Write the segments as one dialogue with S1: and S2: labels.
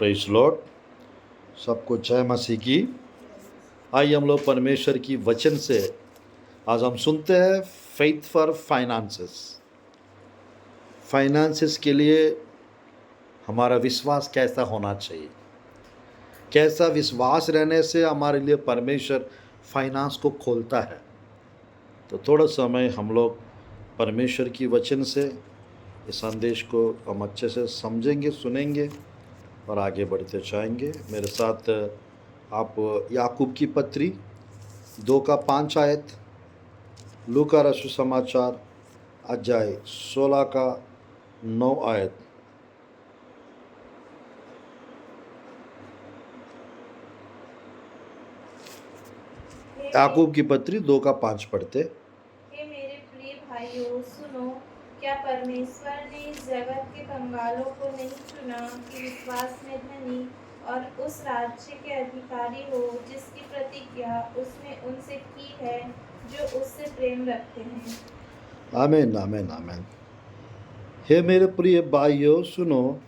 S1: Praise Lord. सबको जय मसीह की। आइए हम लोग परमेश्वर की वचन से आज हम सुनते हैं फेथ फॉर फाइनेंसेस। फाइनेंसेस के लिए हमारा विश्वास कैसा होना चाहिए, कैसा विश्वास रहने से हमारे लिए परमेश्वर फाइनेंस को खोलता है। तो थोड़ा समय हम लोग परमेश्वर की वचन से इस संदेश को हम अच्छे से समझेंगे, सुनेंगे और आगे बढ़ते जाएंगे। मेरे साथ आप याकूब की पत्री 2 का 5 आयत, लूका रसू समाचार अध्याय 16 का 9 आयत। याकूब की पत्री 2 का 5 पढ़ते।
S2: हे मेरे प्रिय भाइयों, सुनो, क्या परमेश्वर ने इस जगत के कंगालों को नहीं चुना कि विश्वास में धनी और उस राज्य के अधिकारी हो जिसकी प्रतिज्ञा उसने उनसे की है जो उससे प्रेम रखते हैं।
S1: आमीन आमीन आमीन। हे मेरे प्रिय भाइयों, सुनो,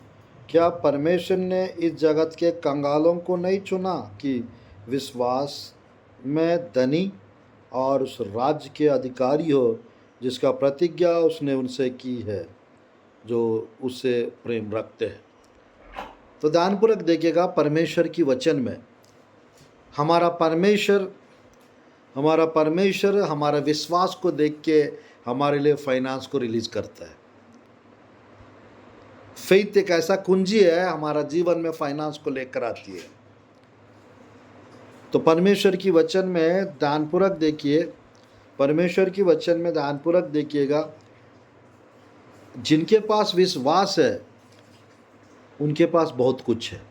S1: क्या परमेश्वर ने इस जगत के कंगालों को नहीं चुना कि विश्वास में धनी और उस राज्य के अधिकारी हो जिसका प्रतिज्ञा उसने उनसे की है जो उससे प्रेम रखते हैं। तो ध्यानपूर्वक देखिएगा, परमेश्वर की वचन में हमारा परमेश्वर हमारा विश्वास को देख के हमारे लिए फाइनेंस को रिलीज करता है। फेथ एक ऐसा कुंजी है, हमारा जीवन में फाइनेंस को लेकर आती है। तो परमेश्वर की वचन में ध्यानपूर्वक देखिए, परमेश्वर की वचन में ध्यानपूर्वक देखिएगा, जिनके पास विश्वास है उनके पास बहुत कुछ है।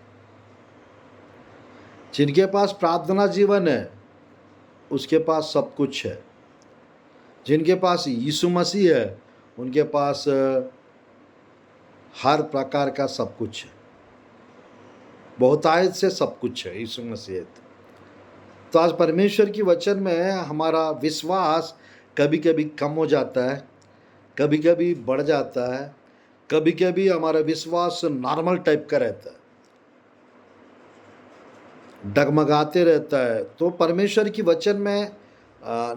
S1: जिनके पास प्रार्थना जीवन है उसके पास सब कुछ है। जिनके पास यीशु मसीह है उनके पास हर प्रकार का सब कुछ है, बहुतायत से सब कुछ है यीशु मसीह। तो आज परमेश्वर की वचन में हमारा विश्वास कभी कभी कम हो जाता है, कभी कभी बढ़ जाता है, कभी कभी हमारा विश्वास नॉर्मल टाइप का रहता है, डगमगाते रहता है। तो परमेश्वर की वचन में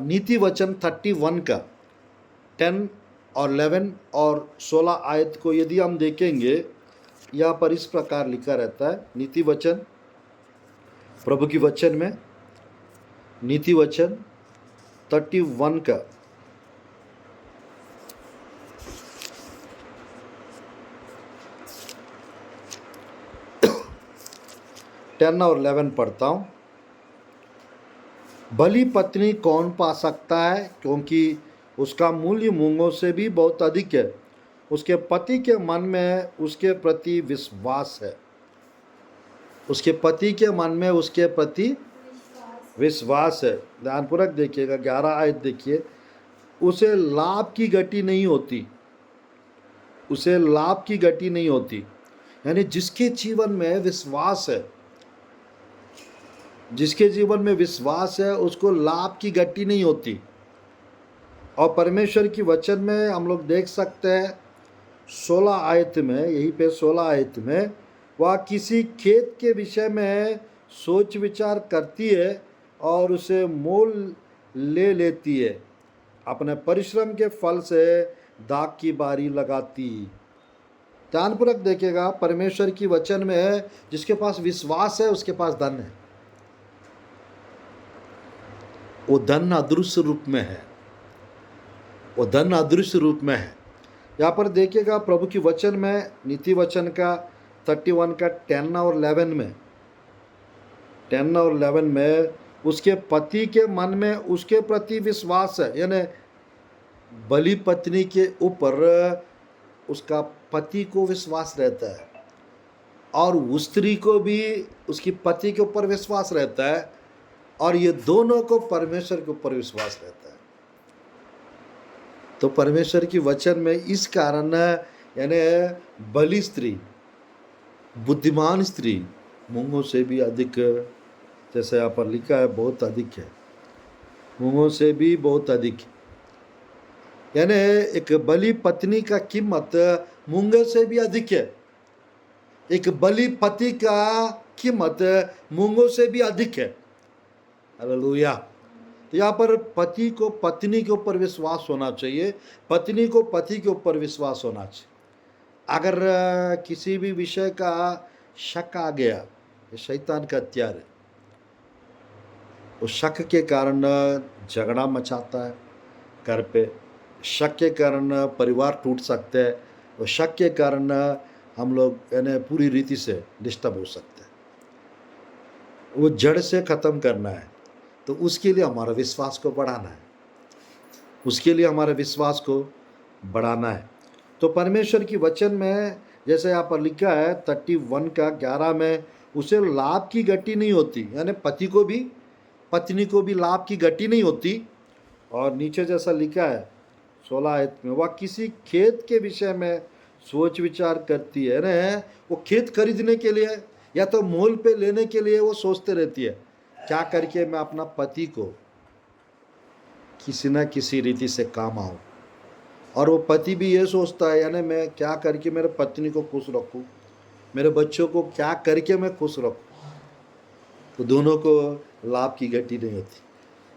S1: नीति वचन 31 का 10 और 11 और 16 आयत को यदि हम देखेंगे, यहाँ पर इस प्रकार लिखा रहता है। नीति वचन, प्रभु की वचन में नीति वचन 31 का 10 और 11 पढ़ता हूँ। भली पत्नी कौन पा सकता है, क्योंकि उसका मूल्य मूंगों से भी बहुत अधिक है। उसके पति के मन में उसके प्रति विश्वास है। उसके पति के मन में उसके प्रति विश्वास है। ध्यानपूर्वक देखिएगा, 11 आयत देखिए। उसे लाभ की गति नहीं होती, उसे लाभ की गति नहीं होती। यानी जिसके जीवन में विश्वास है, जिसके जीवन में विश्वास है उसको लाभ की गति नहीं होती। और परमेश्वर की वचन में हम लोग देख सकते हैं 16 आयत में, यहीं पे 16 आयत में वह किसी खेत के विषय में सोच विचार करती है और उसे मोल ले लेती है, अपने परिश्रम के फल से दाग की बारी लगाती। ध्यानपूर्वक देखेगा, परमेश्वर की वचन में जिसके पास विश्वास है उसके पास धन है। वो धन अदृश्य रूप में है, वो धन अदृश्य रूप में है। यहाँ पर देखिएगा प्रभु की वचन में नीति वचन का 31 का 10 और 11 में, 10 और 11 में उसके पति के मन में उसके प्रति विश्वास है। यानी बलि पत्नी के ऊपर उसका पति को विश्वास रहता है और उस स्त्री को भी उसकी पति के ऊपर विश्वास रहता है, और ये दोनों को परमेश्वर के ऊपर विश्वास रहता है। तो परमेश्वर की वचन में इस कारण यानी बलि स्त्री, बुद्धिमान स्त्री मूंगों से भी अधिक, जैसे यहाँ पर लिखा है, बहुत अधिक है, मूंगों से भी बहुत अधिक। यानी एक बलि पत्नी का कीमत मूंगे से भी अधिक है। एक बलि पति का कीमत मूंगों से भी अधिक है। हालेलुया। तो यहाँ पर पति को पत्नी के ऊपर विश्वास होना चाहिए, पत्नी को पति के ऊपर विश्वास होना चाहिए। अगर किसी भी विषय का शक आ गया, ये शैतान का हथियार है। उस शक के कारण झगड़ा मचाता है घर पे, शक के कारण परिवार टूट सकते हैं, और शक के कारण हम लोग यानी पूरी रीति से डिस्टर्ब हो सकते हैं। वो जड़ से ख़त्म करना है, तो उसके लिए हमारा विश्वास को बढ़ाना है, उसके लिए हमारे विश्वास को बढ़ाना है। तो परमेश्वर की वचन में जैसे यहाँ पर लिखा है 31 का 11 में, उसे लाभ की गति नहीं होती, यानी पति को भी पत्नी को भी लाभ की गति नहीं होती। और नीचे जैसा लिखा है 16 आयत में, वह किसी खेत के विषय में सोच विचार करती है ना, वो खेत खरीदने के लिए या तो मोल पे लेने के लिए वो सोचते रहती है, क्या करके मैं अपना पति को किसी न किसी रीति से काम आऊँ। और वो पति भी ये सोचता है, यानी मैं क्या करके मेरे पत्नी को खुश रखूँ, मेरे बच्चों को क्या करके मैं खुश रखूँ। तो दोनों को लाभ की गति नहीं होती,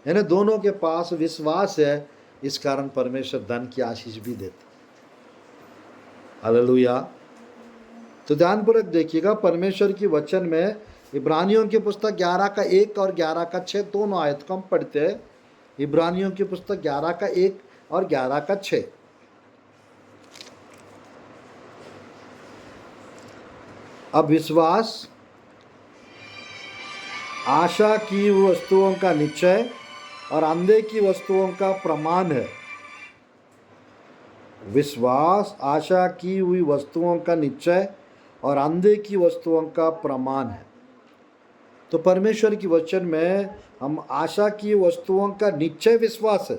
S1: यानी दोनों के पास विश्वास है, इस कारण परमेश्वर धन की आशीष भी देता। हालेलुया। तो ध्यानपूर्वक देखिएगा परमेश्वर की वचन में इब्रानियों की पुस्तक 11 का 1 और 11 का 6 दोनों आयत को हम पढ़ते हैं। इब्रानियों की पुस्तक 11 का 1 और 11 का 6। अब विश्वास आशा की वस्तुओं का निश्चय और अंधे की वस्तुओं का प्रमाण है। विश्वास आशा की हुई वस्तुओं का निश्चय और अंधे की वस्तुओं का प्रमाण है। तो परमेश्वर की वचन में हम आशा की वस्तुओं का निश्चय विश्वास है,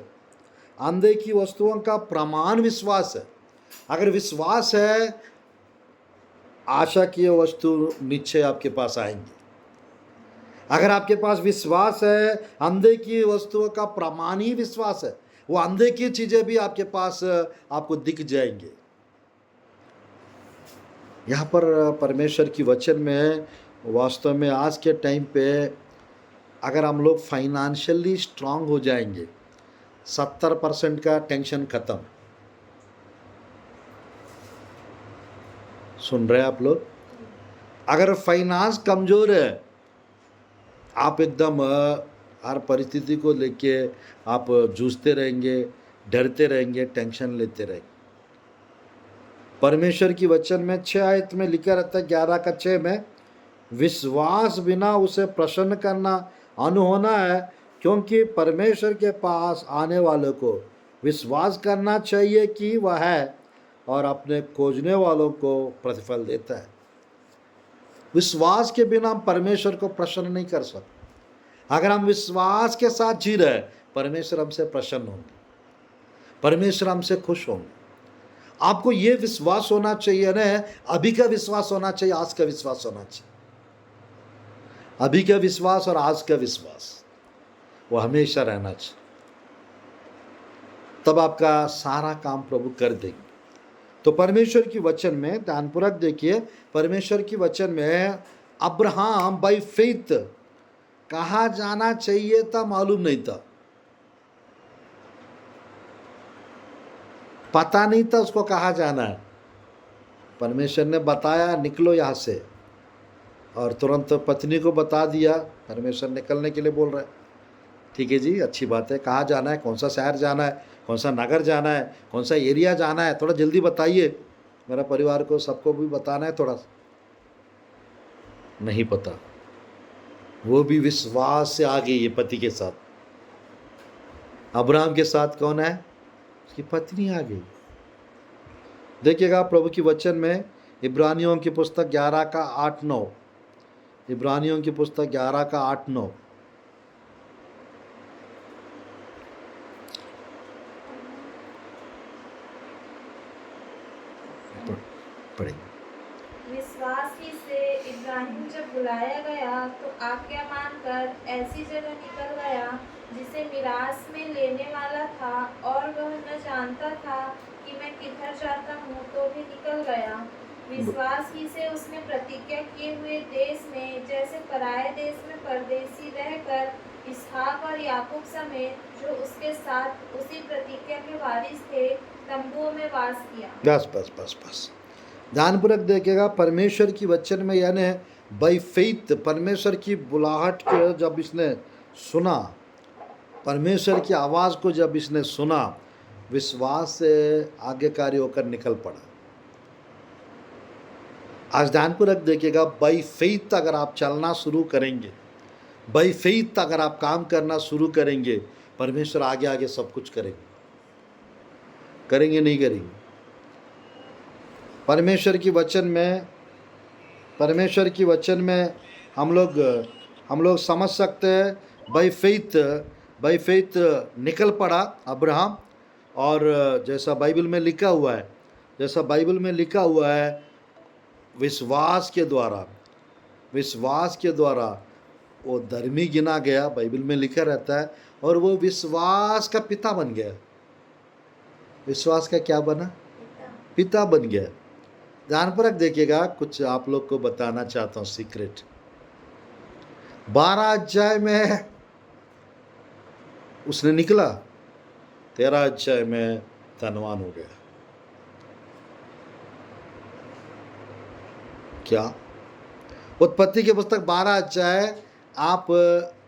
S1: अंधे की वस्तुओं का प्रमाण विश्वास है। अगर विश्वास है, आशा की वस्तु निश्चय आपके पास आएंगी। अगर आपके पास विश्वास है, अंधे की वस्तुओं का प्रमाण ही विश्वास है, वो अंधे की चीजें भी आपके पास आपको दिख जाएंगे। यहाँ पर परमेश्वर की वचन में वास्तव में आज के टाइम पे अगर हम लोग फाइनेंशियली स्ट्रांग हो जाएंगे, 70% का टेंशन खत्म। सुन रहे हैं आप लोग? अगर फाइनेंस कमजोर है, आप एकदम हर परिस्थिति को लेके आप जूझते रहेंगे, डरते रहेंगे, टेंशन लेते रहेंगे। परमेश्वर की वचन में 6 आयत में लिखा रहता है 11 का 6 में, विश्वास बिना उसे प्रसन्न करना अनहोना है, क्योंकि परमेश्वर के पास आने वालों को विश्वास करना चाहिए कि वह है और अपने खोजने वालों को प्रतिफल देता है। विश्वास के बिना हम परमेश्वर को प्रसन्न नहीं कर सकते। अगर हम विश्वास के साथ जी रहे, परमेश्वर हमसे प्रसन्न होंगे, परमेश्वर हमसे खुश होंगे। आपको ये विश्वास होना चाहिए ना, अभी का विश्वास होना चाहिए, आज का विश्वास होना चाहिए। अभी का विश्वास और आज का विश्वास वो हमेशा रहना चाहिए, तब आपका सारा काम प्रभु कर देंगे। तो परमेश्वर की वचन में ध्यानपूर्वक देखिए, परमेश्वर की वचन में अब्राहम बाय फेथ कहा जाना चाहिए था, मालूम नहीं था, पता नहीं था उसको कहा जाना है। परमेश्वर ने बताया निकलो यहाँ से, और तुरंत पत्नी को बता दिया, परमेश्वर निकलने के लिए बोल रहा है। ठीक है जी, अच्छी बात है, कहाँ जाना है, कौन सा शहर जाना है, कौन सा नगर जाना है, कौन सा एरिया जाना है, थोड़ा जल्दी बताइए, मेरा परिवार को सबको भी बताना है। थोड़ा नहीं पता, वो भी विश्वास से आ गई ये पति के साथ। अब्राहम के साथ कौन है? उसकी पत्नी आ गई। देखिएगा प्रभु की वचन में इब्रानियों की पुस्तक 11 का 8-9, इब्रानियों की पुस्तक 11 का 8-9 पढ़ेंगे।
S2: विश्वास ही से इब्राहिम जब बुलाया गया तो आज्ञा मानकर ऐसी जगह निकल गया जिसे मिरास में लेने वाला था, और वह न जानता था कि मैं किधर जाता हूँ, तो भी निकल गया। विश्वास ही से उसने प्रतिज्ञा किए हुए देश में, जैसे पराये देश में परदेशी रहकर इसहाक और याकूब समेत जो उसके साथ उसी प्रतिज्ञा के वारिस थे, तंबुओं में वास किया।
S1: बस बस बस बस ध्यानपूर्वक देखिएगा। परमेश्वर की वचन में यानी बाई फेथ परमेश्वर की बुलाहट के जब इसने सुना, परमेश्वर की आवाज़ को जब इसने सुना, विश्वास से आज्ञाकारी होकर निकल पड़ा। आज ध्यानपूर्वक देखिएगा, बाई फेथ अगर आप चलना शुरू करेंगे, बाई फेथ अगर आप काम करना शुरू करेंगे, परमेश्वर आगे आगे सब कुछ करेंगे। करेंगे नहीं करेंगे? परमेश्वर की वचन में हम लोग समझ सकते हैं, बाई फेथ निकल पड़ा अब्राहम। और जैसा बाइबल में लिखा हुआ है, विश्वास के द्वारा वो धर्मी गिना गया, बाइबल में लिखा रहता है। और वो विश्वास का पिता बन गया। विश्वास का क्या बना? पिता बन गया। ध्यानपूर्वक देखिएगा, कुछ आप लोग को बताना चाहता हूँ सीक्रेट। 12 अध्याय में उसने निकला, 13 अध्याय में धनवान हो गया। क्या? उत्पत्ति के पुस्तक 12 अध्याय आप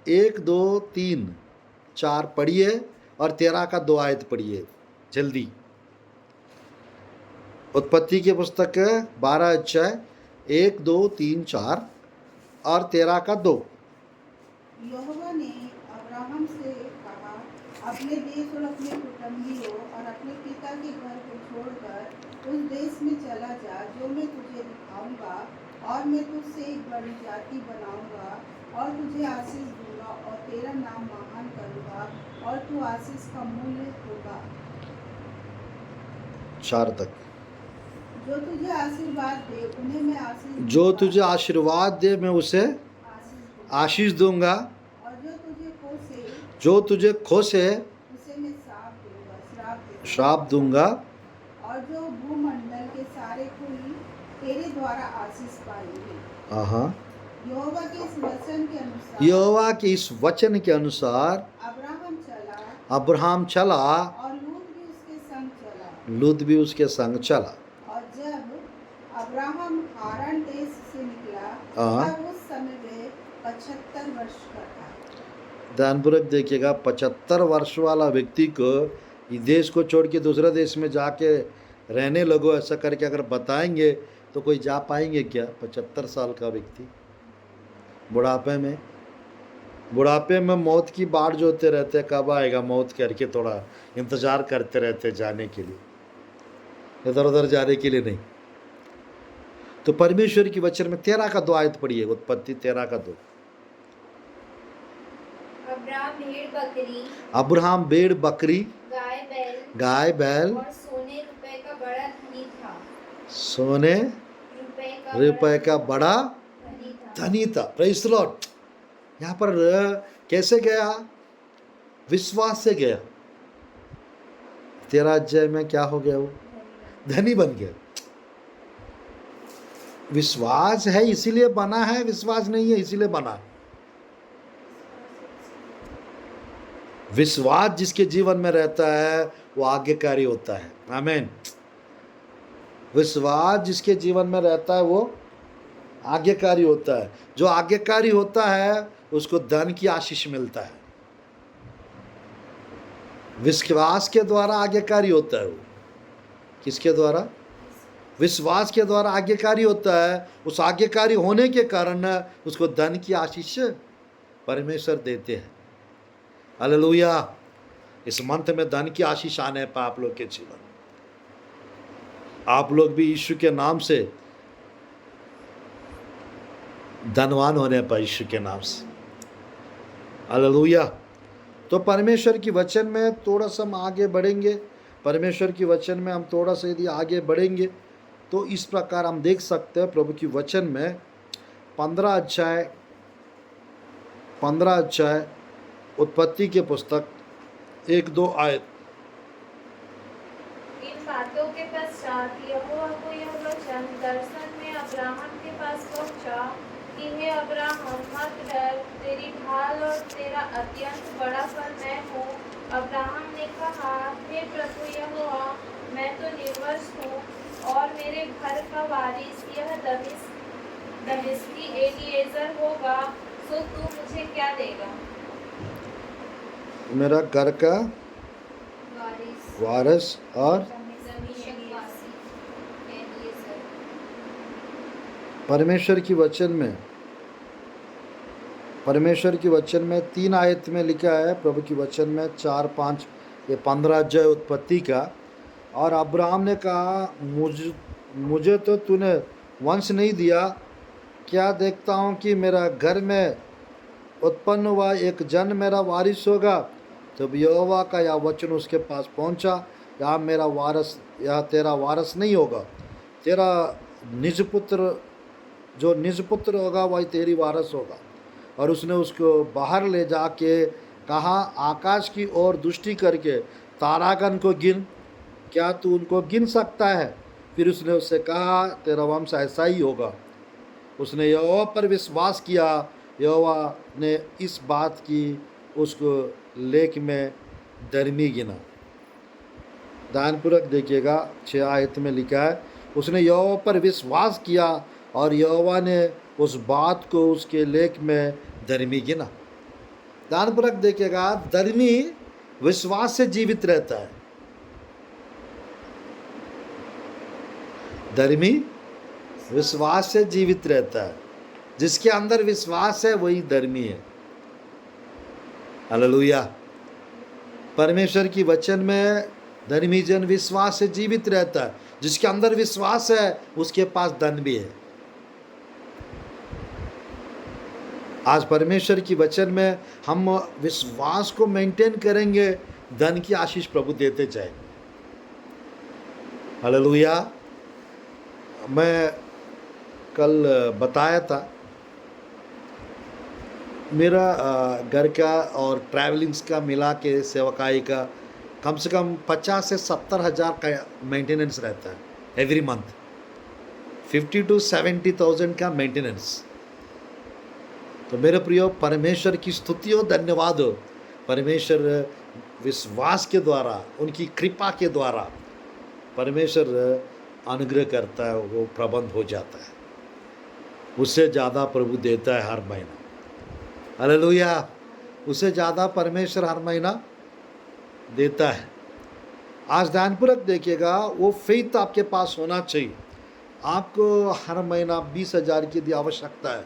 S1: 1 2 3 4 पढ़िए और 13 का 2 आयत पढ़िए जल्दी। उत्पत्ति के पुस्तक 12 अध्याय 1 2 3 4 और 13 का 2।
S3: यहोवा ने अब्राहम से कहा, अपने देश और अपने कुटुंबियों और अपने पिता के घर को छोड़कर उस देश में चला जा जो मैं तुझे दिखाऊंगा, और मैं तुझसे एक बड़ी जाति बनाऊंगा और तुझे आशीष दूंगा और तेरा नाम महान करूंगा और तू आशीष का मूल्य होगा।
S1: 4 तक।
S3: जो तुझे आशीर्वाद दे उन्हें मैं आशीष
S1: जो
S3: दूंगा,
S1: तुझे आशीर्वाद दे मैं उसे आशीष दूंगा,
S3: और
S1: जो तुझे खोसे
S3: उसे मैं
S1: श्राप दूंगा।
S3: और जो भूमंडल के सारे कुल तेरे द्वारा आशीष पाएंगे।
S1: हाँ,
S3: यहोवा के इस वचन के अनुसार
S1: यहोवा के इस वचन के अनुसार अब्राहम चला
S3: और
S1: लूत भी उसके संग चला।
S3: और जब अब्राहम हारान देश से निकला, तब उस समय वे 75 वर्ष का था।
S1: ध्यानपूर्वक देखिएगा, 75 वर्ष वाला व्यक्ति को इस देश को छोड़ के दूसरे देश में जाके रहने लगो, ऐसा करके अगर बताएंगे तो कोई जा पाएंगे क्या? 75 साल का व्यक्ति बुढ़ापे में मौत की बाट जोते रहते, कब आएगा मौत करके थोड़ा इंतज़ार करते रहते जाने के लिए, इधर उधर जाने के लिए नहीं। तो परमेश्वर की वचन में 13 का 2 आयत पढ़िए, उत्पत्ति 13 का 2। अब्राहम भेड़ बकरी गाय बैल
S2: और सोने रुपए का बड़ा धनी था।
S1: सोने रुपए का बड़ा धनी था। Praise the Lord. यहाँ पर कैसे गया? विश्वास से गया। 13 अध्याय में क्या हो गया? वो धनी बन गया। विश्वास है इसीलिए बना है, विश्वास नहीं है इसीलिए बना है। विश्वास जिसके जीवन में रहता है वो आज्ञाकारी होता है। आमीन। विश्वास जिसके जीवन में रहता है वो आज्ञाकारी होता है। जो आज्ञाकारी होता है उसको धन की आशीष मिलता है। विश्वास के द्वारा आज्ञाकारी होता है वो। किसके द्वारा? विश्वास के द्वारा आज्ञाकारी होता है। उस आज्ञाकारी होने के कारण उसको धन की आशीष परमेश्वर देते हैं। हालेलुया। इस मंथ में धन की आशीष आने पर आप लोग के जीवन, आप लोग भी यीशु के नाम से धनवान होने पर, यीशु के नाम से। हालेलुया। तो परमेश्वर की वचन में थोड़ा सा हम आगे बढ़ेंगे। परमेश्वर की वचन में हम थोड़ा सा यदि आगे बढ़ेंगे तो इस प्रकार हम देख सकते हैं प्रभु की वचन में 15 अध्याय उत्पत्ति के पुस्तक 1-2 आयत।
S2: इन बातों के पश्चात यहोवा को यह वचन दर्शन में अब्राहम के पास पहुंचा कि हे अब्राहम मत डर, तेरी ढाल और तेरा अत्यंत बड़ा फल मैं हूँ। अब्राहम ने कहा, हे प्रभु यहोवा, मैं तो निर्वंश हूँ और मेरे घर का वारिस यह दमिश्की एलीएजर होगा, सो तू मुझे क्या देगा?
S1: मेरा घर का वारिस और
S2: दमिश्कवासी एलीएजर।
S1: परमेश्वर की वचन में 3 आयत में लिखा है, प्रभु की वचन में 4, 5, ये 15 अध्याय उत्पत्ति का। और अब्राहम ने कहा, मुझे तो तूने वंश नहीं दिया, क्या देखता हूँ कि मेरा घर में उत्पन्न हुआ एक जन मेरा वारिस होगा। तब यहोवा का यह वचन उसके पास पहुँचा, यह तेरा वारिस नहीं होगा, तेरा निज पुत्र जो निज पुत्र होगा वही तेरी वारिस होगा। और उसने उसको बाहर ले जाके कहा, आकाश की ओर दृष्टि करके तारागण को गिन, क्या तू उनको गिन सकता है? फिर उसने उससे कहा, तेरा वंश ऐसा ही होगा। उसने यहोवा पर विश्वास किया, यहोवा ने इस बात की उसको लेख में धर्मी गिना। ध्यानपूर्वक देखिएगा, 6 आयत में लिखा है, उसने यहोवा पर विश्वास किया और यहोवा ने उस बात को उसके लेख में धर्मी गिना। ध्यानपूर्वक देखिएगा, धर्मी विश्वास से जीवित रहता है। धर्मी विश्वास से जीवित रहता है। जिसके अंदर विश्वास है वही धर्मी है। हालेलुया। परमेश्वर की वचन में धर्मी जन विश्वास से जीवित रहता है। जिसके अंदर विश्वास है उसके पास धन भी है। आज परमेश्वर की वचन में हम विश्वास को मेंटेन करेंगे, धन की आशीष प्रभु देते जाएंगे। हालेलुया। मैं कल बताया था, मेरा घर का और ट्रैवलिंग्स का मिला के सेवकाई का कम से कम 50 से 70 हज़ार का मेंटेनेंस रहता है एवरी मंथ। 50 to 70,000 का मेंटेनेंस। तो मेरे प्रियो, परमेश्वर की स्तुति हो, धन्यवाद हो। परमेश्वर विश्वास के द्वारा, उनकी कृपा के द्वारा परमेश्वर अनुग्रह करता है, वो प्रबंध हो जाता है। उससे ज़्यादा प्रभु देता है हर महीना। हालेलुया। उससे ज़्यादा परमेश्वर हर महीना देता है। आज ध्यानपूर्वक देखिएगा, वो फेथ आपके पास होना चाहिए। आपको हर महीना 20,000 की यदि आवश्यकता है,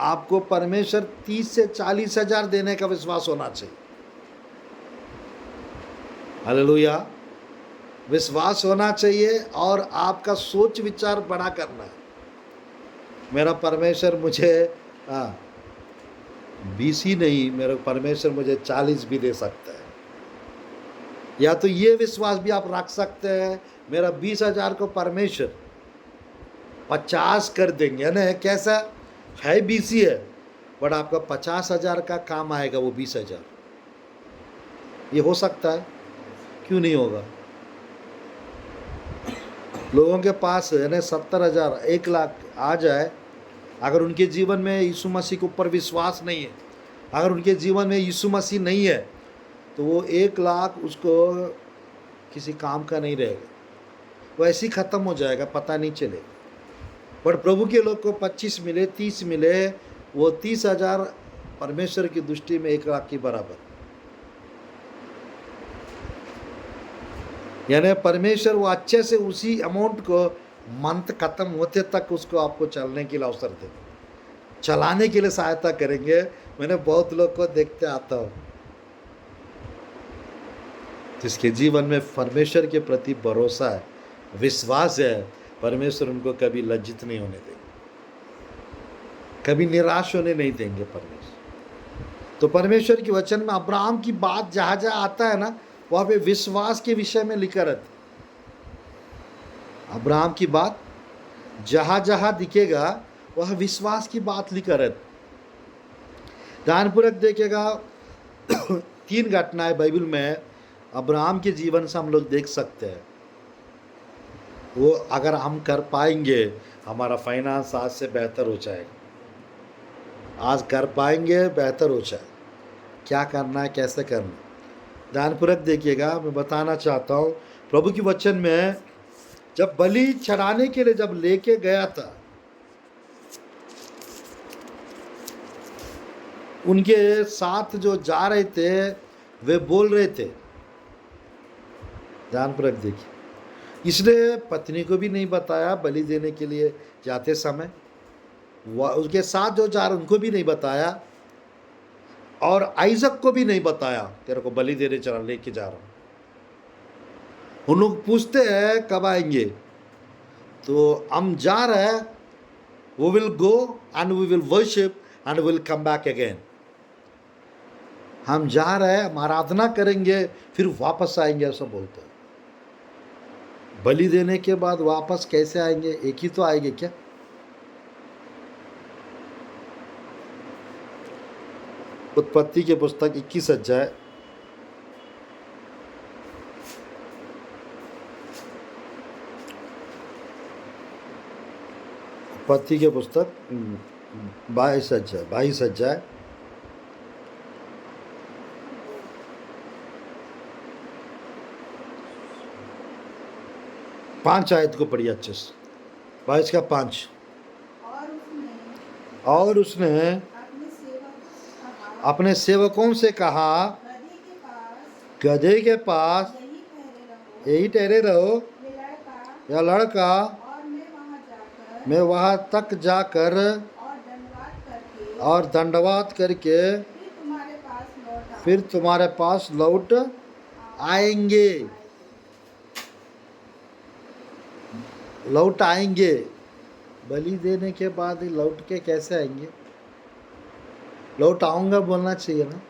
S1: आपको परमेश्वर 30 से 40 हज़ार देने का विश्वास होना चाहिए। हालेलुया। विश्वास होना चाहिए और आपका सोच विचार बड़ा करना है। मेरा परमेश्वर मुझे 20 ही नहीं, मेरा परमेश्वर मुझे 40 भी दे सकता है। या तो ये विश्वास भी आप रख सकते हैं, मेरा 20,000 को परमेश्वर 50 कर देंगे, है ना? कैसा है? 20 ही है, बट आपका 50,000 का काम आएगा वो 20,000। ये हो सकता है, क्यों नहीं होगा? लोगों के पास है ना 70,000, 1 लाख आ जाए, अगर उनके जीवन में यीशु मसीह के ऊपर विश्वास नहीं है, अगर उनके जीवन में यीशु मसीह नहीं है, तो वो 1 लाख उसको किसी काम का नहीं रहेगा, वो ऐसे ही ख़त्म हो जाएगा, पता नहीं चलेगा। बट प्रभु के लोग को 25 मिले, 30 मिले, वो 30,000 परमेश्वर की दृष्टि में 1 लाख के बराबर। यानी परमेश्वर वो अच्छे से उसी अमाउंट को मंथ खत्म होते तक उसको आपको चलने के लिए अवसर देंगे, चलाने के लिए सहायता करेंगे। मैंने बहुत लोग को देखते आता हूँ जिसके जीवन में परमेश्वर के प्रति भरोसा है, विश्वास है, परमेश्वर उनको कभी लज्जित नहीं होने देंगे, कभी निराश होने नहीं देंगे परमेश्वर। तो परमेश्वर के वचन में अब्राहम की बात जहाँ जहाँ आता है ना, वहाँ पे विश्वास के विषय में लिखा रहता है। अब्राहम की बात जहाँ जहाँ दिखेगा वह विश्वास की बात लिखा रहता। ध्यानपूर्वक देखिएगा, 3 घटनाएं बाइबल में अब्राहम के जीवन से हम लोग देख सकते हैं। वो अगर हम कर पाएंगे, हमारा फाइनेंस आज से बेहतर हो जाएगा। आज कर पाएंगे, बेहतर हो जाए। क्या करना है, कैसे करना है, ध्यानपूर्वक देखिएगा। मैं बताना चाहता हूँ, प्रभु की वचन में जब बलि चढ़ाने के लिए जब लेके गया था, उनके साथ जो जा रहे थे वे बोल रहे थे, ध्यानपूर्वक देखिए, इसने पत्नी को भी नहीं बताया बलि देने के लिए जाते समय, उसके साथ जो जा रहे उनको भी नहीं बताया, और आइजक को भी नहीं बताया तेरे को बलि देने चला लेके जा रहा हूँ। उन लोग पूछते हैं कब आएंगे, तो हम जा रहे हैं, वो will go and we will worship and will come back again. हम जा रहे हैं, हम आराधना करेंगे, फिर वापस आएंगे, ऐसा बोलते हैं। बलि देने के बाद वापस कैसे आएंगे, एक ही तो आएंगे क्या? उत्पत्ति के पुस्तक 21 अध्याय उत्पत्ति के पुस्तक 22 अध्याय 5 आयत को पढ़िए अच्छे से। 22 का 5। और उसने अपने सेवकों से कहा, गधे के पास यही ठहरे रहो, या लड़का, मैं वहाँ तक जाकर और दंडवात करके फिर तुम्हारे पास लौट आएंगे। लौट आएंगे, बलि देने के बाद ही लौट के कैसे आएंगे? लौट आऊंगा बोलना चाहिए ना,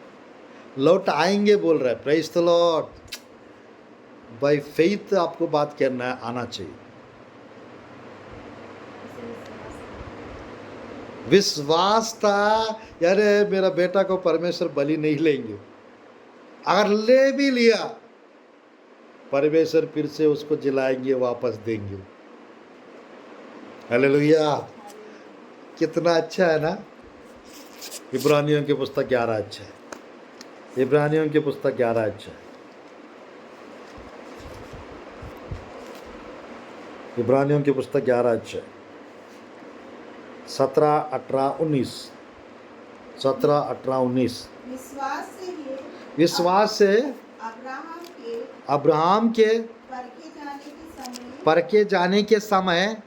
S1: लौट आएंगे बोल रहा है। Praise the Lord. By faith आपको बात करना आना चाहिए। विश्वास था, यार मेरा बेटा को परमेश्वर बलि नहीं लेंगे, अगर ले भी लिया परमेश्वर फिर से उसको जिलाएंगे, वापस देंगे। हालेलुया, कितना अच्छा है ना। इब्रानियों की पुस्तक 11 अच्छा है। इब्रानियों की पुस्तक 11 अच्छा है। इब्रानियों की पुस्तक 11 अच्छा है। 17, 18, 19 17, 18, 19। विश्वास से अब्राहम के परखे जाने के समय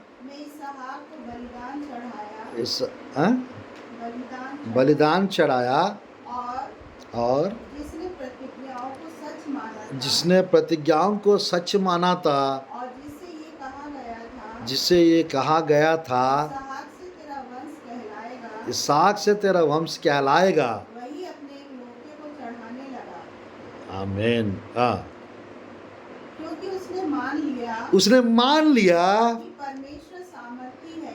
S1: बलिदान चढ़ाया, और जिसने प्रतिज्ञाओं को सच माना था, जिससे ये कहा गया था, इसहाक से तेरा वंश कहलाएगा।
S3: वही अपने एक लड़के को चढ़ाने लगा।
S1: आमीन। हाँ,
S3: क्योंकि उसने मान लिया कि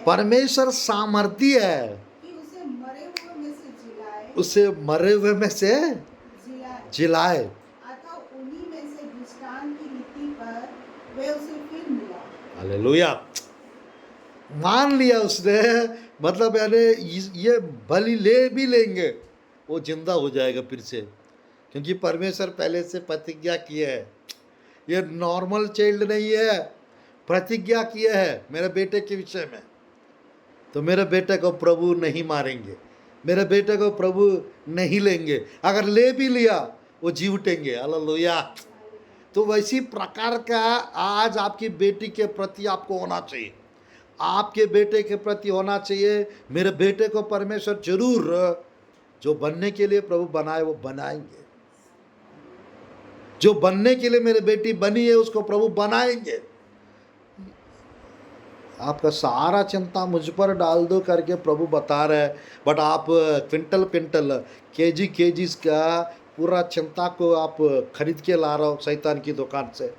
S1: परमेश्वर सामर्थी है
S3: कि उसे
S1: मरे हुए में से जिलाए।
S3: अतः उन्हीं में से दृष्टांत की रीति पर वे उसे फिर मिला।
S1: हालेलुया, मान लिया उसने, मतलब यानी ये बलि ले भी लेंगे, वो जिंदा हो जाएगा फिर से, क्योंकि परमेश्वर पहले से प्रतिज्ञा किया है। ये नॉर्मल चाइल्ड नहीं है, प्रतिज्ञा किया है मेरे बेटे के विषय में। तो मेरे बेटे को प्रभु नहीं मारेंगे, मेरे बेटे को प्रभु नहीं लेंगे, अगर ले भी लिया वो जी उठेंगे। हालेलुया। तो वैसी प्रकार का आज आपकी बेटी के प्रति आपको होना चाहिए, आपके बेटे के प्रति होना चाहिए। मेरे बेटे को परमेश्वर जरूर जो बनने के लिए प्रभु बनाए वो बनाएंगे, जो बनने के लिए मेरी बेटी बनी है उसको प्रभु बनाएंगे। आपका सारा चिंता मुझ पर डाल दो करके प्रभु बता रहे हैं, बट आप क्विंटल केजी का पूरा चिंता को आप खरीद के ला रहे हो शैतान की दुकान से,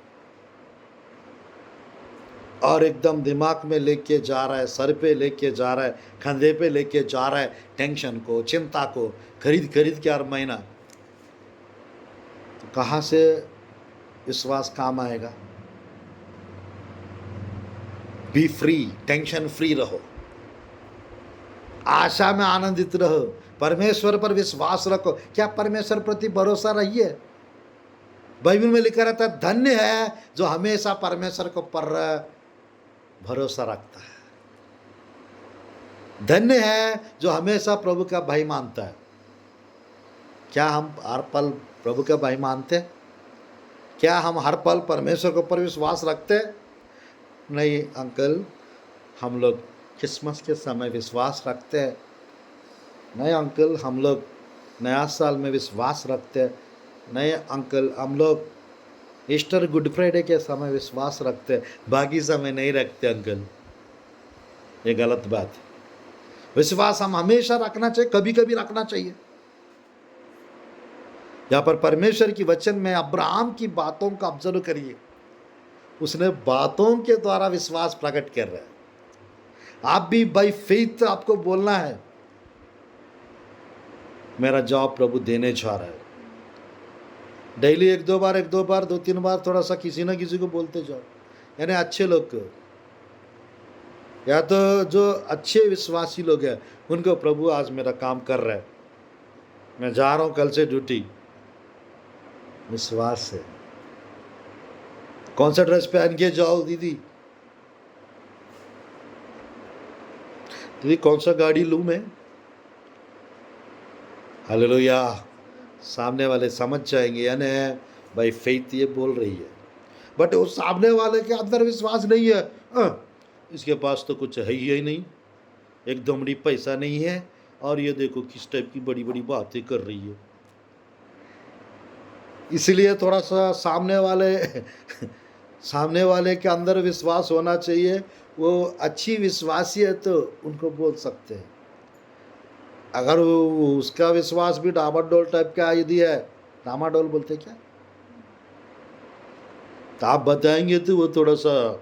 S1: और एकदम दिमाग में लेके जा रहा है, सर पे लेके जा रहा है, कंधे पे लेके जा रहा है, टेंशन को, चिंता को खरीद के हर महीना। तो कहाँ से विश्वास काम आएगा? बी फ्री, टेंशन फ्री रहो, आशा में आनंदित रहो, परमेश्वर पर विश्वास रखो। क्या परमेश्वर प्रति भरोसा रही है? बाइबल में लिखा रहता है, धन्य है जो हमेशा परमेश्वर को पर भरोसा रखता है। धन्य है जो हमेशा प्रभु का भाई मानता है। क्या हम हर पल प्रभु का भाई मानते हैं? क्या हम हर पल परमेश्वर के ऊपर विश्वास रखते हैं? नहीं अंकल, हम लोग क्रिसमस के समय विश्वास रखते हैं। नहीं अंकल, हम लोग नया साल में विश्वास रखते हैं। नहीं अंकल, हम लोग ईस्टर गुड फ्राइडे के समय विश्वास रखते हैं, बाकी समय नहीं रखते अंकल। ये गलत बात है। विश्वास हम हमेशा रखना चाहिए, कभी कभी रखना चाहिए। यहाँ पर परमेश्वर की वचन में अब्राहम की बातों का ऑब्जर्व करिए। उसने बातों के द्वारा विश्वास प्रकट कर रहा है। आप भी बाय फेथ आपको बोलना है, मेरा जॉब प्रभु देने जा रहा है। डेली एक दो बार, दो तीन बार थोड़ा सा किसी ना किसी को बोलते जाओ, यानी अच्छे लोग को, या तो जो अच्छे विश्वासी लोग हैं उनको, प्रभु आज मेरा काम कर रहा है, मैं जा रहा हूँ कल से ड्यूटी। विश्वास से। कौन सा ड्रेस पहन के जाओ दीदी? दीदी कौन सा गाड़ी लूँ मैं? हालेलुया। सामने वाले समझ जाएंगे, यानी भाई फेथ ये बोल रही है, बट उस सामने वाले के अंदर विश्वास नहीं है। इसके पास तो कुछ है ही नहीं, एक दमड़ी पैसा नहीं है, और ये देखो किस टाइप की बड़ी बड़ी बातें कर रही है। इसलिए थोड़ा सा सामने वाले के अंदर विश्वास होना चाहिए। वो अच्छी विश्वासी है तो उनको बोल सकते हैं। अगर उसका विश्वास भी डामाडोल टाइप का यदि है, डामाडोल बोलते क्या, तो आप बताएंगे तो वो थोड़ा सा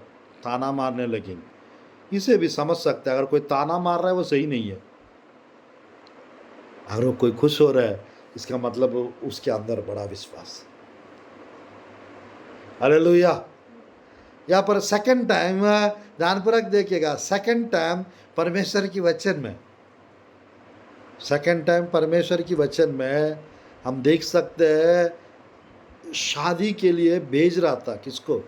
S1: ताना मारने लगेंगे। इसे भी समझ सकते हैं, अगर कोई ताना मार रहा है वो सही नहीं है। अगर वो कोई खुश हो रहा है, इसका मतलब उसके अंदर बड़ा विश्वास। हालेलुया। यहाँ पर सेकंड टाइम ध्यानपूर्वक देखिएगा, सेकंड टाइम परमेश्वर की वचन में, सेकंड टाइम परमेश्वर की वचन में हम देख सकते हैं शादी के लिए भेज रहा था। किसको?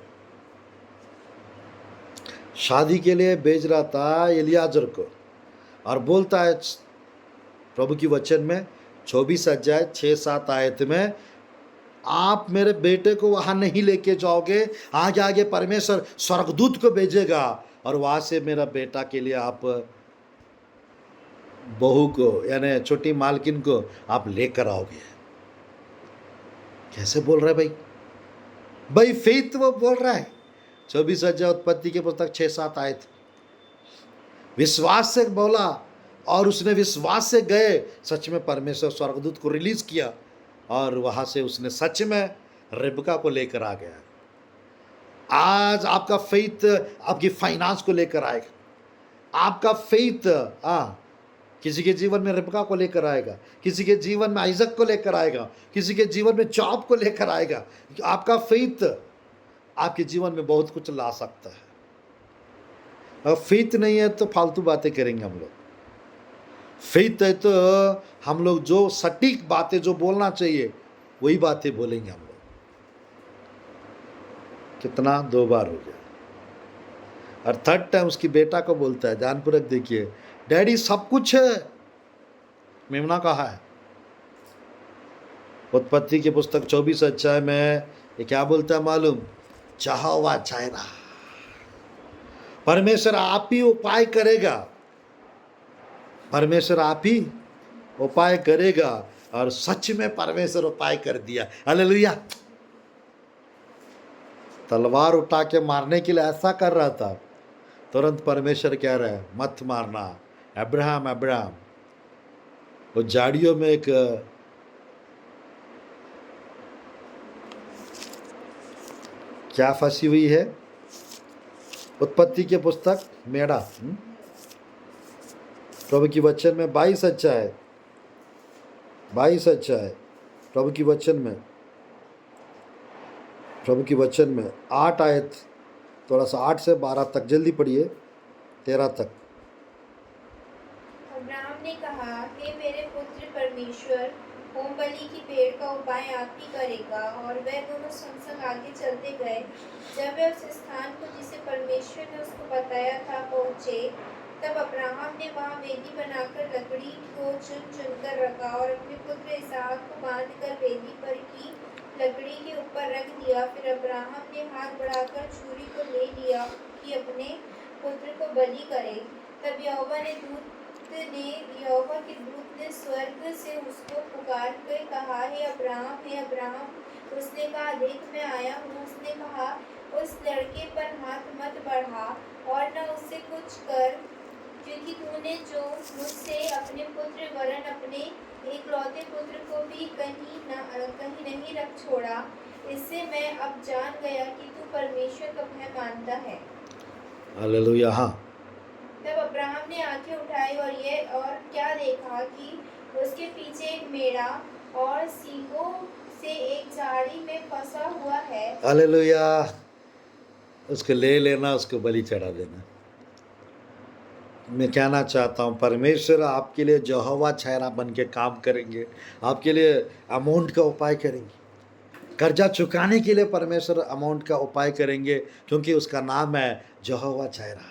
S1: शादी के लिए भेज रहा था एलियाजर को, और बोलता है प्रभु की वचन में 24 अध्याय 6-7 आयत में, आप मेरे बेटे को वहाँ नहीं लेके जाओगे, आगे आगे परमेश्वर स्वर्गदूत को भेजेगा और वहाँ से मेरा बेटा के लिए आप बहू को, यानी छोटी मालकिन को आप लेकर आओगे। कैसे बोल रहा है भाई? भाई फेथ वो बोल रहा है। 24 अध्याय उत्पत्ति के पुस्तक 6-7 आयत, विश्वास से बोला और उसने विश्वास से गए। सच में परमेश्वर स्वर्गदूत को रिलीज किया और वहाँ से उसने सच में रिबका को लेकर आ गया। आज आपका फेथ आपकी फाइनेंस को लेकर आएगा। आपका फेथ किसी के जीवन में रिबका को लेकर आएगा, किसी के जीवन में आइजक को लेकर आएगा, किसी के जीवन में जॉब को लेकर आएगा। आपका फेथ आपके जीवन में बहुत कुछ ला सकता है। अगर फेथ नहीं है तो फालतू बातें करेंगे हम लोग। फेथ है तो हम लोग जो सटीक बातें जो बोलना चाहिए वही बातें बोलेंगे हम लोग। कितना 2 बार हो गया। और थर्ड टाइम उसकी बेटा को बोलता है, ध्यानपूर्वक देखिए, डैडी सब कुछ है। मेमना कहा है उत्पत्ति के पुस्तक 24 अध्याय में, ये क्या बोलता है मालूम? चाहा जाएगा। परमेश्वर आप ही उपाय करेगा, परमेश्वर आप ही उपाय करेगा। और सच में परमेश्वर उपाय कर दिया। हालेलुया। तलवार उठा के मारने के लिए ऐसा कर रहा था, तुरंत परमेश्वर कह रहा है मत मारना। अब्राहम अब्राहम, वो झाड़ियों में एक क्या फंसी हुई है? उत्पत्ति के पुस्तक मेढ़ा, प्रभु की वचन में 22 अध्याय प्रभु की वचन में 8 आयत थोड़ा सा 8 से 12 तक जल्दी पढ़िए, 13 तक।
S2: अब्राहम ने कहा, हे मेरे पुत्र परमेश्वर, होम बलि की भेड़ का उपाय आप ही करेगा। और वे दोनों संग संग आगे चलते गए। जब वे उस स्थान को जिसे परमेश्वर ने उसको बताया था पहुँचे, तब अब्राहम ने वहाँ वेदी बनाकर लकड़ी को चुन चुन कर रखा और अपने पुत्र इसहाक को बांधकर वेदी पर की लकड़ी के ऊपर रख दिया। फिर अब्राहम ने हाथ बढ़ाकर छुरी को ले लिया कि अपने पुत्र को बलि करे। तब यहोवा के दूत ने स्वर्ग से उसको पुकार कर कहा, हे अब्राहम, हे अब्राहम। उसने कहा, देख मैं आया हूँ। उसने कहा, उस लड़के पर हाथ मत बढ़ा और न उससे कुछ कर, क्योंकि तूने जो मुझसे अपने पुत्र वरन अपने एकलौते पुत्र को भी कहीं नहीं रख छोड़ा। इससे मैं अब जान गया कि तू परमेश्वर का भय मानता है।
S1: हालेलुया। हाँ,
S2: तब अब्राहम ने आंखें उठाई और क्या देखा कि उसके पीछे एक मेढ़ा और सींगों से एक झाड़ी में फंसा हुआ है।
S1: हालेलुया। उसको ले लेना, उसको बलि चढ़ा देना। मैं कहना चाहता हूँ, परमेश्वर आपके लिए यहोवा छैरा बन के काम करेंगे, आपके लिए अमाउंट का उपाय करेंगे। कर्जा चुकाने के लिए परमेश्वर अमाउंट का उपाय करेंगे, क्योंकि उसका नाम है यहोवा छैरा,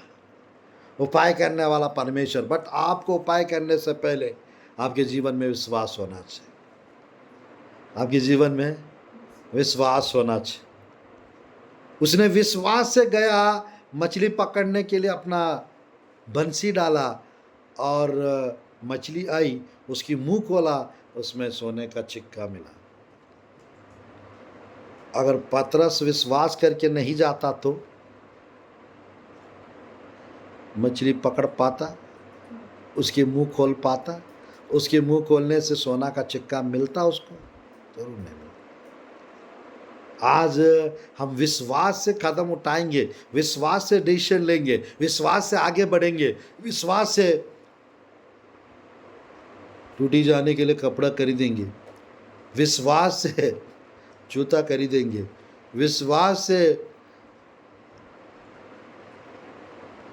S1: उपाय करने वाला परमेश्वर। बट आपको उपाय करने से पहले आपके जीवन में विश्वास होना चाहिए, आपके जीवन में विश्वास होना चाहिए। उसने विश्वास से गया, मछली पकड़ने के लिए अपना बंसी डाला और मछली आई, उसकी मुंह खोला, उसमें सोने का सिक्का मिला। अगर पतरस विश्वास करके नहीं जाता तो मछली पकड़ पाता, उसके मुंह खोल पाता? उसके मुंह खोलने से सोना का सिक्का मिलता उसको? जरूर नहीं मिलता। आज हम विश्वास से कदम उठाएंगे, विश्वास से डिसीजन लेंगे, विश्वास से आगे बढ़ेंगे, विश्वास से टूटी जाने के लिए कपड़ा खरीदेंगे, विश्वास से जूता खरीदेंगे, विश्वास से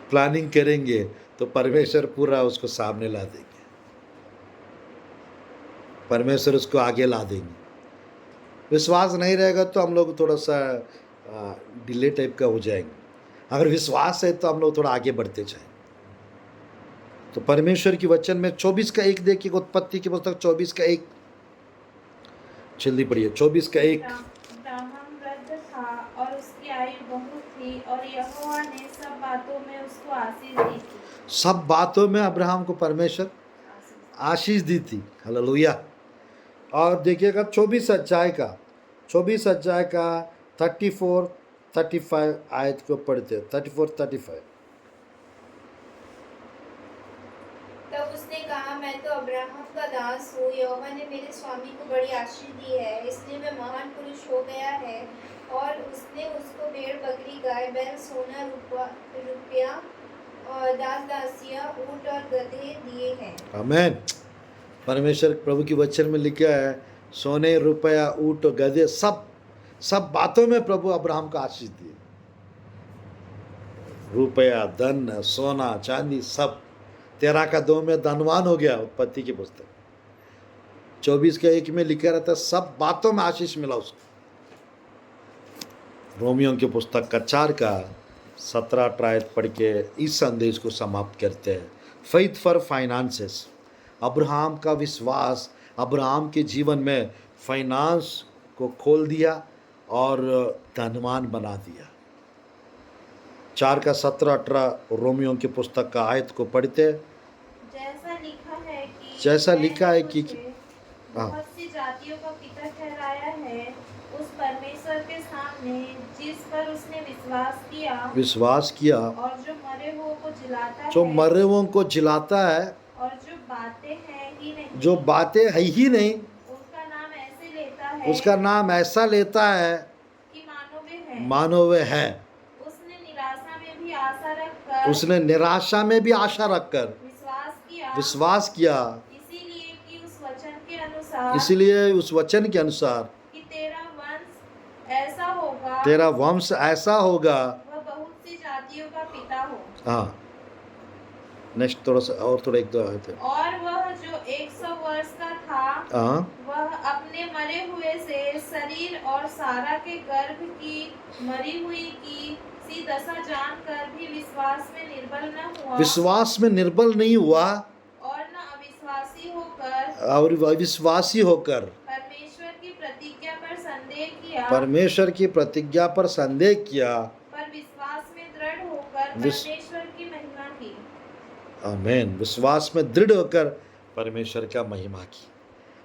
S1: प्लानिंग करेंगे, तो परमेश्वर पूरा उसको सामने ला देंगे, परमेश्वर उसको आगे ला देंगे। विश्वास नहीं रहेगा तो हम लोग थोड़ा सा डिले टाइप का हो जाएंगे। अगर विश्वास है तो हम लोग थोड़ा आगे बढ़ते जाएंगे। तो परमेश्वर की वचन में 24 का 1 देखिए, उत्पत्ति की पुस्तक 24 का 1, जल्दी पढ़िए। 24 का 1।
S2: अब्राहम वृद्ध था और उसकी आयु बहुत थी, और यहोवा ने सब बातों में उसको आशीष दी थी।
S1: सब बातों में अब्राहम को परमेश्वर आशीष दी थी। हालेलुया। और देखिएगा 24 अध्याय का 34-35 आयत को पढ़ते, 34-35।
S2: तब उसने कहा, मैं तो अब्राहम का दास हूँ। यहोवा ने मेरे स्वामी को बड़ी आशीष दी है, इसलिए वह महान पुरुष हो गया है। और उसने उसको भेड़ बकरी गाय बैल सोना रुपया और दास दासियां ऊंट और गधे दिए हैं।
S1: आमीन। परमेश्वर प्रभु की वचन में लिखा है, सोने रुपया ऊंट और गधे, सब बातों में प्रभु अब्राहम को आशीष दिए। रुपया, धन, सोना, चांदी, सब। 13 का 2 में धनवान हो गया। उत्पत्ति की पुस्तक 24 का 1 में लिखा रहता है, सब बातों में आशीष मिला उसको। रोमियो की पुस्तक का 4 का 17 आयत पढ़ के इस संदेश को समाप्त करते हैं। Faith for finances. अब्राहम का विश्वास अब्राहम के जीवन में फाइनेंस को खोल दिया और धनवान बना दिया। 4 का 17-18 रोमियो की पुस्तक का आयत को पढ़ते।
S2: जैसा लिखा है कि बहुत सी जातियों का पिता ठहराया है उस परमेश्वर के सामने, जिस पर उसने विश्वास किया और जो मरे हुओं को जिलाता है और जो बातें है ही नहीं उसका नाम ऐसा लेता है कि मानो वे है। उसने निराशा में भी आशा रखकर विश्वास किया, इसीलिए उस वचन के अनुसार कि तेरा वंश ऐसा होगा,
S1: हाँ, नेक्स्ट थोड़ा सा और थोड़ा एक दो आए थे।
S2: और वह जो 100 वर्ष का था,
S1: हाँ,
S2: वह अपने मरे हुए से शरीर और सारा के गर्भ की मरी हुई की सी दशा जानकर भी विश्वास में निर्बल न हुआ
S1: विश्वास में निर्बल नहीं हुआ
S2: और न अविश्वासी होकर
S1: और अविश्वासी होकर
S2: परमेश्वर की प्रतिज्ञा पर संदेह किया,
S1: परमेश्वर की प्रतिज्ञा पर संदेह किया।
S2: पर विश्वास में दृढ़ होकर
S1: विश-
S2: परमेश्वर की महिमा की।
S1: आमीन। विश्वास में दृढ़ होकर परमेश्वर का महिमा की।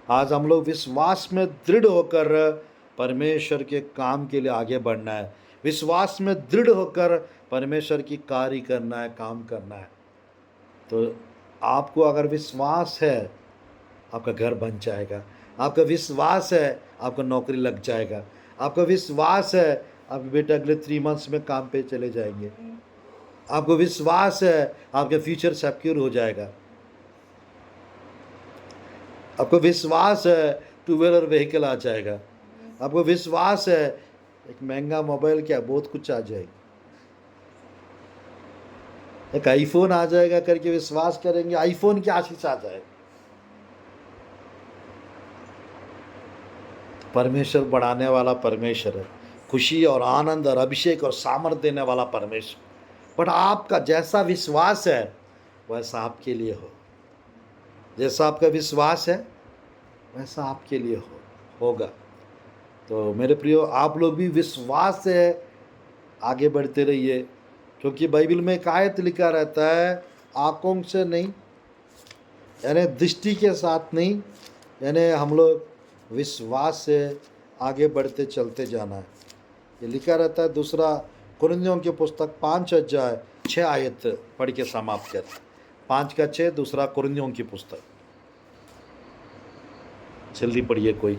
S1: आज हम लोग विश्वास में दृढ़ होकर परमेश्वर के काम के लिए आगे बढ़ना है। विश्वास में दृढ़ होकर परमेश्वर की कार्य करना है, काम करना है। तो आपको अगर विश्वास है, आपका घर बन जाएगा। आपका विश्वास है, आपका नौकरी लग जाएगा। आपका विश्वास है, आपके बेटा अगले 3 मंथ्स में काम पे चले जाएंगे। आपको विश्वास है, आपके फ्यूचर सिक्योर हो जाएगा। आपको विश्वास है, 2 व्हीलर व्हीकल आ जाएगा। आपको विश्वास है, एक महंगा मोबाइल क्या बहुत कुछ आ जाएगा, एक आईफोन आ जाएगा करके विश्वास करेंगे, आईफोन की आशीष आ जाएगा। परमेश्वर बढ़ाने वाला परमेश्वर है, खुशी और आनंद और अभिषेक और सामर्थ्य देने वाला परमेश्वर। बट आपका जैसा विश्वास है वैसा आपके लिए हो। जैसा आपका विश्वास है वैसा आपके लिए होगा। तो मेरे प्रियो, आप लोग भी विश्वास से आगे बढ़ते रहिए, क्योंकि बाइबल में एक आयत लिखा रहता है, आंखों से नहीं, यानी दृष्टि के साथ नहीं, यानी हम लोग विश्वास से आगे बढ़ते चलते जाना है। ये लिखा रहता है। दूसरा कुरिन्थियों की पुस्तक 5 अध्याय 6 आयत पढ़ के समाप्त कर। 5 का 6, दूसरा कुरिन्थियों की पुस्तक, जल्दी पढ़िए कोई।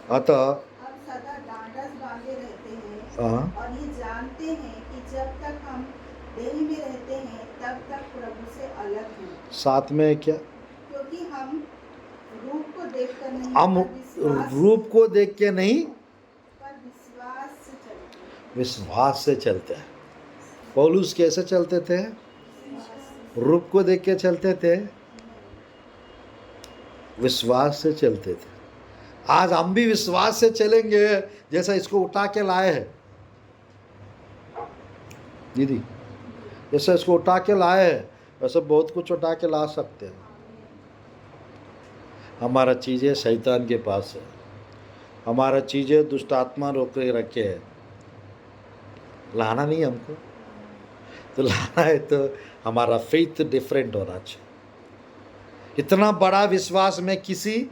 S1: अतः
S3: अब सदा ढांढस बांधे रहते हैं
S1: हाँ,
S3: और ये जानते हैं कि जब तक हम देह में रहते हैं तब तक प्रभु से अलग हैं।
S1: साथ में क्या,
S3: क्योंकि हम रूप को देखकर नहीं,
S1: हम
S3: पर विश्वास
S1: रूप को देख के नहीं,
S3: पर विश्वास से चलते हैं।
S1: विश्वास से चलते हैं। पौलुस कैसे चलते थे? रूप को देख के चलते थे, विश्वास से चलते थे। आज हम भी विश्वास से चलेंगे, जैसा इसको उठा के लाए हैं दीदी, जैसा इसको उठा के लाए हैं वैसे बहुत कुछ उठा के ला सकते हैं। हमारा चीज़ें शैतान के पास है, हमारा चीज़ें दुष्ट आत्मा रोक के रखे है। लाना नहीं हमको, तो लाना है तो हमारा फेथ डिफरेंट होना चाहिए। इतना बड़ा विश्वास मैं किसी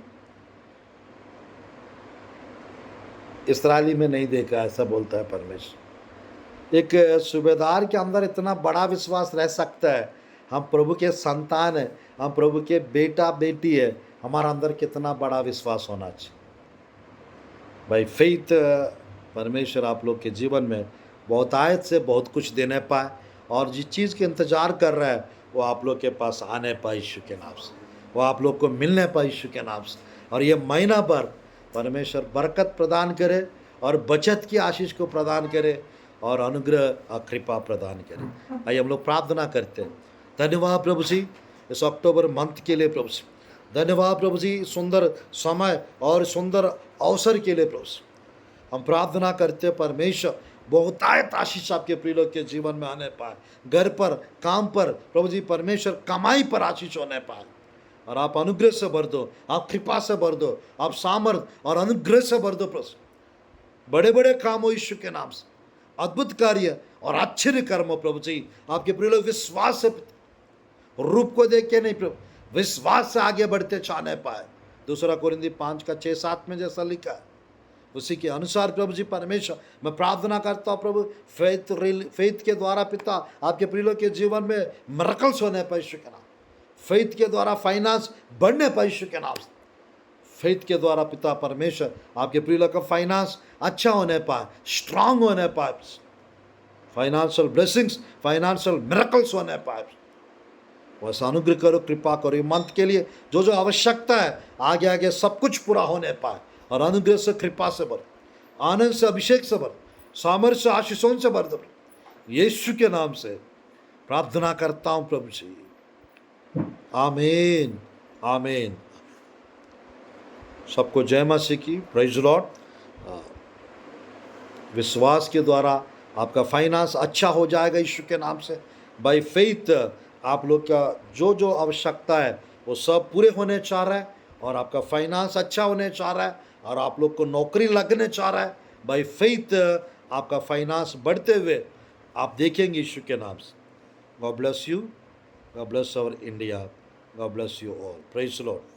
S1: इस्राएली में नहीं देखा, ऐसा बोलता है परमेश्वर। एक सूबेदार के अंदर इतना बड़ा विश्वास रह सकता है। हम प्रभु के संतान हैं, हम प्रभु के बेटा बेटी है, हमारा अंदर कितना बड़ा विश्वास होना चाहिए। भाई फेथ परमेश्वर आप लोग के जीवन में बहुत आयत से बहुत कुछ देने पाए, और जिस चीज़ के इंतज़ार कर रहा है वो आप लोग के पास आने पाए यीशु के नाम से, वो आप लोग को मिलने पाए यीशु के नाम से। और ये महीना भर परमेश्वर बरकत प्रदान करे और बचत की आशीष को प्रदान करे और अनुग्रह और कृपा प्रदान करे। आइए हम लोग प्रार्थना करते हैं। धन्यवाद प्रभु जी इस अक्टूबर मंथ के लिए प्रभु जी, धन्यवाद प्रभु जी सुंदर समय और सुंदर अवसर के लिए प्रभु जी। हम प्रार्थना करते हैं परमेश्वर बहुतायत आशीष आपके प्रिय लोग के जीवन में आने पाए, घर पर, काम पर प्रभु जी, परमेश्वर कमाई पर आशीष होने पाए, और आप अनुग्रह से भर दो, आप कृपा से भर दो, आप सामर्थ और अनुग्रह से भर दो प्रभु। बड़े बड़े काम हो यीशु के नाम से, अद्भुत कार्य और आश्चर्य कर्म हो प्रभु जी। आपके प्रिय लोग विश्वास से, रूप को देख के नहीं प्रभु, विश्वास से आगे बढ़ते चाहने पाए। दूसरा कुरिन्थी 5 का 6-7 में जैसा लिखा है उसी के अनुसार प्रभु जी परमेश्वर मैं प्रार्थना करता हूँ प्रभु, फेथ के द्वारा पिता आपके प्रिय लोग के जीवन में मिरेकल्स होने पाए यीशु के नाम। फेथ के द्वारा फाइनेंस बढ़ने पाए यीशु के नाम से। फेथ के द्वारा पिता परमेश्वर आपके प्रिय लोग का फाइनेंस अच्छा होने पाए, स्ट्रांग होने पाए, फाइनेंशियल ब्लेसिंग्स, फाइनेंशियल मिरेकल्स होने पाए। वैसा अनुग्रह करो, कृपा करो। मंथ के लिए जो जो आवश्यकता है आगे आगे सब कुछ पूरा होने पाए, और अनुग्रह से, कृपा से भर, आनंद से, अभिषेक से भर, सामर्थ्य से, आशीषों से भर दो यीशु के नाम से। प्रार्थना करता हूँ प्रभु जी, आमीन आमीन। सबको जय मसीह की, प्रेज लॉर्ड। विश्वास के द्वारा आपका फाइनेंस अच्छा हो जाएगा यीशु के नाम से। बाय फेथ आप लोग का जो जो आवश्यकता है वो सब पूरे होने चाह रहा है, और आपका फाइनेंस अच्छा होने चाह रहा है, और आप लोग को नौकरी लगने चाह रहा है। बाय फेथ आपका फाइनेंस बढ़ते हुए आप देखेंगे यीशु के नाम से। God bless you, God bless our India, God bless you all, praise Lord.